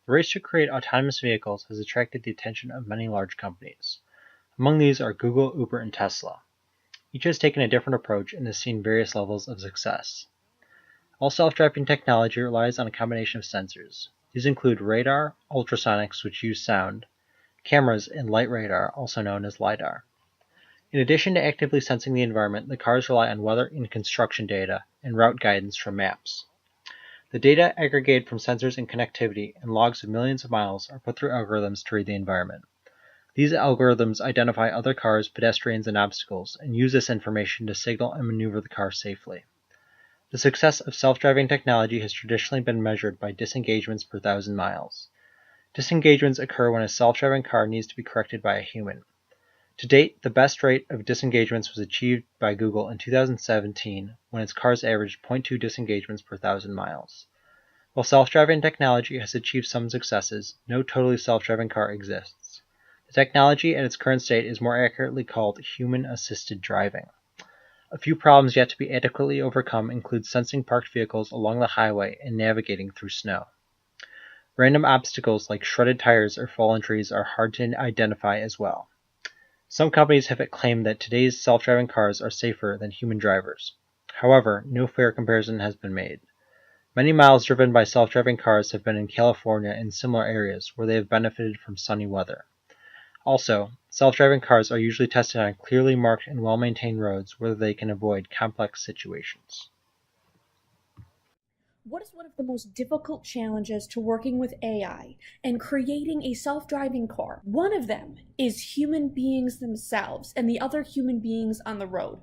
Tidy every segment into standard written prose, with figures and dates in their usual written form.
The race to create autonomous vehicles has attracted the attention of many large companies. Among these are Google, Uber, and Tesla. Each has taken a different approach and has seen various levels of success. All self-driving technology relies on a combination of sensors. These include radar, ultrasonics which use sound, cameras, and light radar, also known as LiDAR. In addition to actively sensing the environment, the cars rely on weather and construction data and route guidance from maps. The data aggregated from sensors and connectivity and logs of millions of miles are put through algorithms to read the environment. These algorithms identify other cars, pedestrians, and obstacles, and use this information to signal and maneuver the car safely. The success of self-driving technology has traditionally been measured by disengagements per 1,000 miles. Disengagements occur when a self-driving car needs to be corrected by a human. To date, the best rate of disengagements was achieved by Google in 2017 when its cars averaged 0.2 disengagements per 1,000 miles. While self-driving technology has achieved some successes, no totally self-driving car exists. The technology at its current state is more accurately called human-assisted driving. A few problems yet to be adequately overcome include sensing parked vehicles along the highway and navigating through snow. Random obstacles like shredded tires or fallen trees are hard to identify as well. Some companies have claimed that today's self-driving cars are safer than human drivers. However, no fair comparison has been made. Many miles driven by self-driving cars have been in California and similar areas where they have benefited from sunny weather. Also, self-driving cars are usually tested on clearly marked and well-maintained roads where they can avoid complex situations. What is one of the most difficult challenges to working with AI and creating a self driving car? One of them is human beings themselves and the other human beings on the road.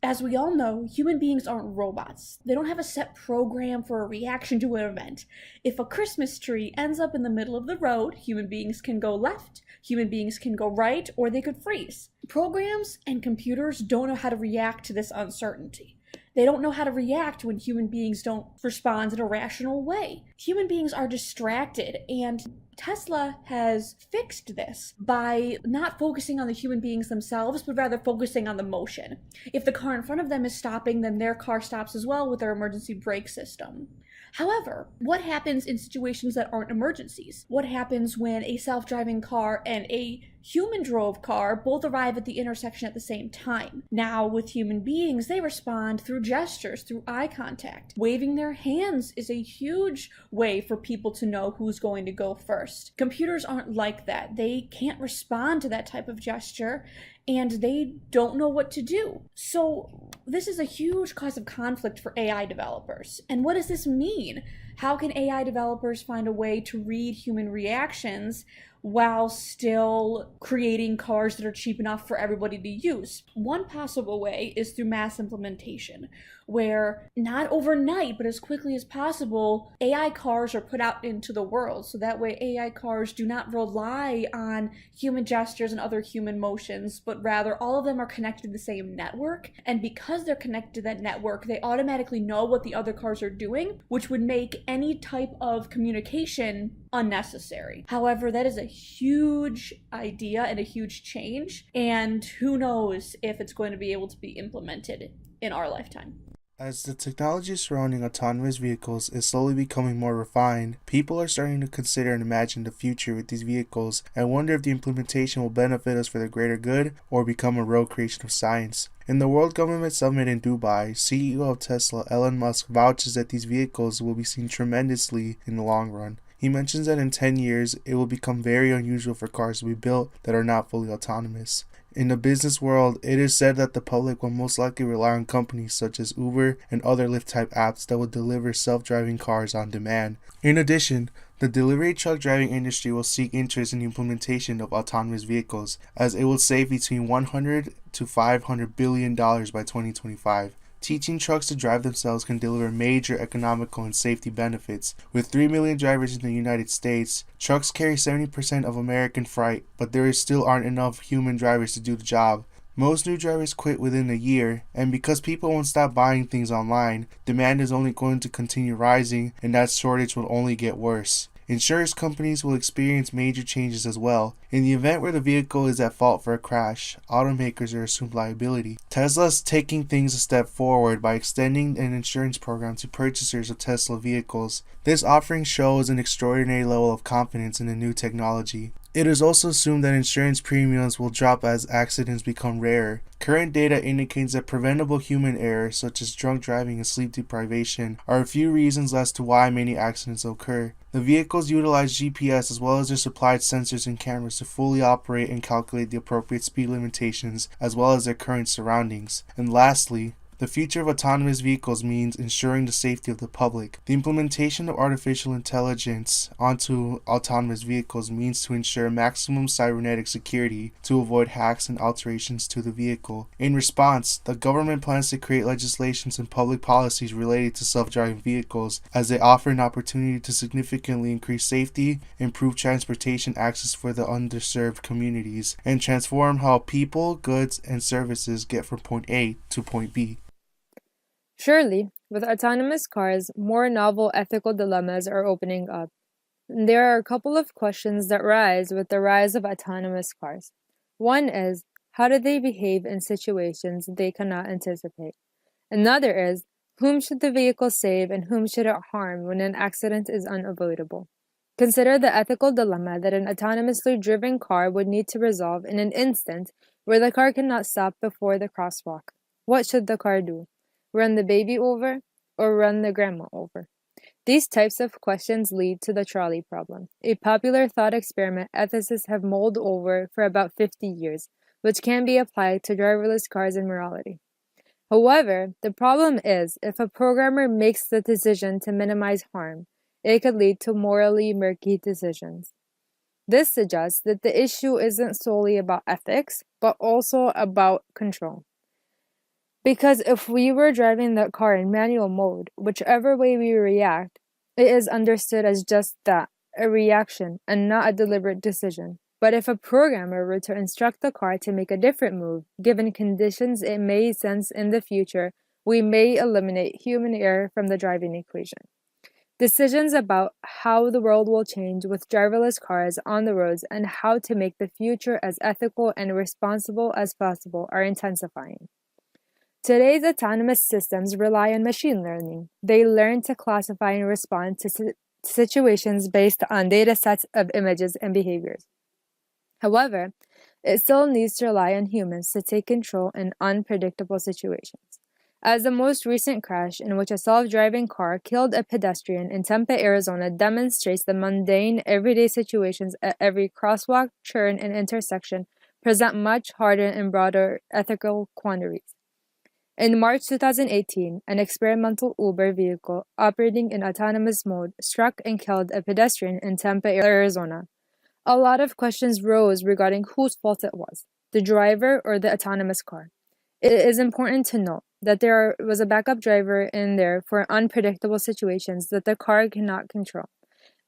As we all know, human beings aren't robots. They don't have a set program for a reaction to an event. If a Christmas tree ends up in the middle of the road, human beings can go left, human beings can go right, or they could freeze. Programs and computers don't know how to react to this uncertainty. They don't know how to react when human beings don't respond in a rational way. Human beings are distracted, and Tesla has fixed this by not focusing on the human beings themselves, but rather focusing on the motion. If the car in front of them is stopping, then their car stops as well with their emergency brake system. However, what happens in situations that aren't emergencies? What happens when a self-driving car and a human drove car both arrive at the intersection at the same time? Now, with human beings, they respond through gestures, through eye contact. Waving their hands is a huge way for people to know who's going to go first. Computers aren't like that. They can't respond to that type of gesture, and they don't know what to do. So this is a huge cause of conflict for AI developers. And what does this mean? How can AI developers find a way to read human reactions while still creating cars that are cheap enough for everybody to use? One possible way is through mass implementation, where not overnight, but as quickly as possible, AI cars are put out into the world. So that way AI cars do not rely on human gestures and other human motions, but rather all of them are connected to the same network. And because they're connected to that network, they automatically know what the other cars are doing, which would make any type of communication unnecessary. However, that is a huge idea and a huge change, and who knows if it's going to be able to be implemented in our lifetime. As the technology surrounding autonomous vehicles is slowly becoming more refined, people are starting to consider and imagine the future with these vehicles and wonder if the implementation will benefit us for the greater good or become a rogue creation of science. In the World Government Summit in Dubai, CEO of Tesla Elon Musk vouches that these vehicles will be seen tremendously in the long run. He mentions that in 10 years, it will become very unusual for cars to be built that are not fully autonomous. In the business world, it is said that the public will most likely rely on companies such as Uber and other Lyft-type apps that will deliver self-driving cars on demand. In addition, the delivery truck driving industry will seek interest in the implementation of autonomous vehicles, as it will save between $100 to $500 billion by 2025. Teaching trucks to drive themselves can deliver major economical and safety benefits. With 3 million drivers in the United States, trucks carry 70% of American freight, but there still aren't enough human drivers to do the job. Most new drivers quit within a year, and because people won't stop buying things online, demand is only going to continue rising, and that shortage will only get worse. Insurance companies will experience major changes as well. In the event where the vehicle is at fault for a crash, automakers are assumed liability. Tesla's taking things a step forward by extending an insurance program to purchasers of Tesla vehicles. This offering shows an extraordinary level of confidence in the new technology. It is also assumed that insurance premiums will drop as accidents become rarer. Current data indicates that preventable human errors such as drunk driving and sleep deprivation are a few reasons as to why many accidents occur. The vehicles utilize GPS as well as their supplied sensors and cameras to fully operate and calculate the appropriate speed limitations as well as their current surroundings. And lastly, the future of autonomous vehicles means ensuring the safety of the public. The implementation of artificial intelligence onto autonomous vehicles means to ensure maximum cybernetic security to avoid hacks and alterations to the vehicle. In response, the government plans to create legislations and public policies related to self-driving vehicles as they offer an opportunity to significantly increase safety, improve transportation access for the underserved communities, and transform how people, goods, and services get from point A to point B. Surely, with autonomous cars, more novel ethical dilemmas are opening up. There are a couple of questions that rise with the rise of autonomous cars. One is, how do they behave in situations they cannot anticipate? Another is, whom should the vehicle save and whom should it harm when an accident is unavoidable? Consider the ethical dilemma that an autonomously driven car would need to resolve in an instant where the car cannot stop before the crosswalk. What should the car do? Run the baby over or run the grandma over? These types of questions lead to the trolley problem, a popular thought experiment ethicists have mulled over for about 50 years, which can be applied to driverless cars and morality. However, the problem is if a programmer makes the decision to minimize harm, it could lead to morally murky decisions. This suggests that the issue isn't solely about ethics, but also about control. Because if we were driving that car in manual mode, whichever way we react, it is understood as just that, a reaction, and not a deliberate decision. But if a programmer were to instruct the car to make a different move, given conditions it may sense in the future, we may eliminate human error from the driving equation. Decisions about how the world will change with driverless cars on the roads and how to make the future as ethical and responsible as possible are intensifying. Today's autonomous systems rely on machine learning. They learn to classify and respond to situations based on data sets of images and behaviors. However, it still needs to rely on humans to take control in unpredictable situations. As the most recent crash in which a self-driving car killed a pedestrian in Tempe, Arizona demonstrates the mundane, everyday situations at every crosswalk, turn, and intersection present much harder and broader ethical quandaries. In March 2018, an experimental Uber vehicle operating in autonomous mode struck and killed a pedestrian in Tempe, Arizona. A lot of questions rose regarding whose fault it was, the driver or the autonomous car. It is important to note that there was a backup driver in there for unpredictable situations that the car cannot control.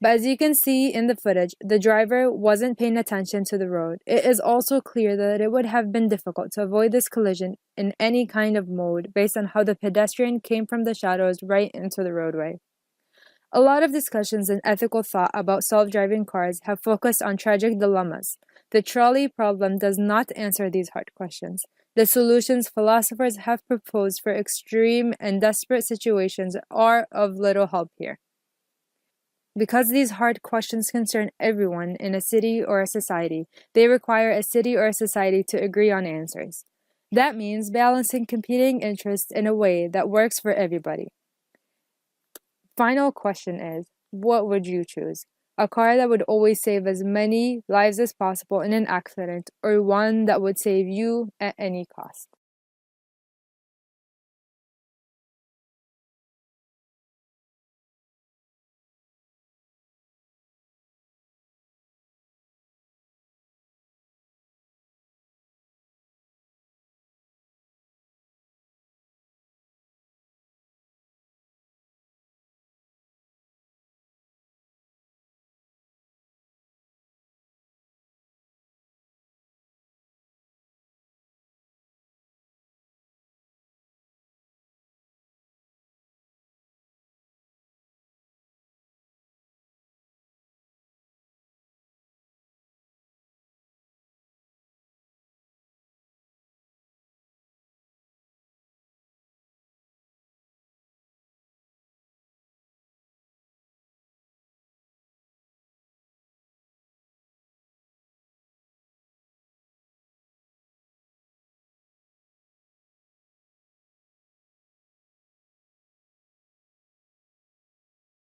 But as you can see in the footage, the driver wasn't paying attention to the road. It is also clear that it would have been difficult to avoid this collision in any kind of mode based on how the pedestrian came from the shadows right into the roadway. A lot of discussions and ethical thought about self-driving cars have focused on tragic dilemmas. The trolley problem does not answer these hard questions. The solutions philosophers have proposed for extreme and desperate situations are of little help here. Because these hard questions concern everyone in a city or a society, they require a city or a society to agree on answers. That means balancing competing interests in a way that works for everybody. Final question is, what would you choose? A car that would always save as many lives as possible in an accident, or one that would save you at any cost?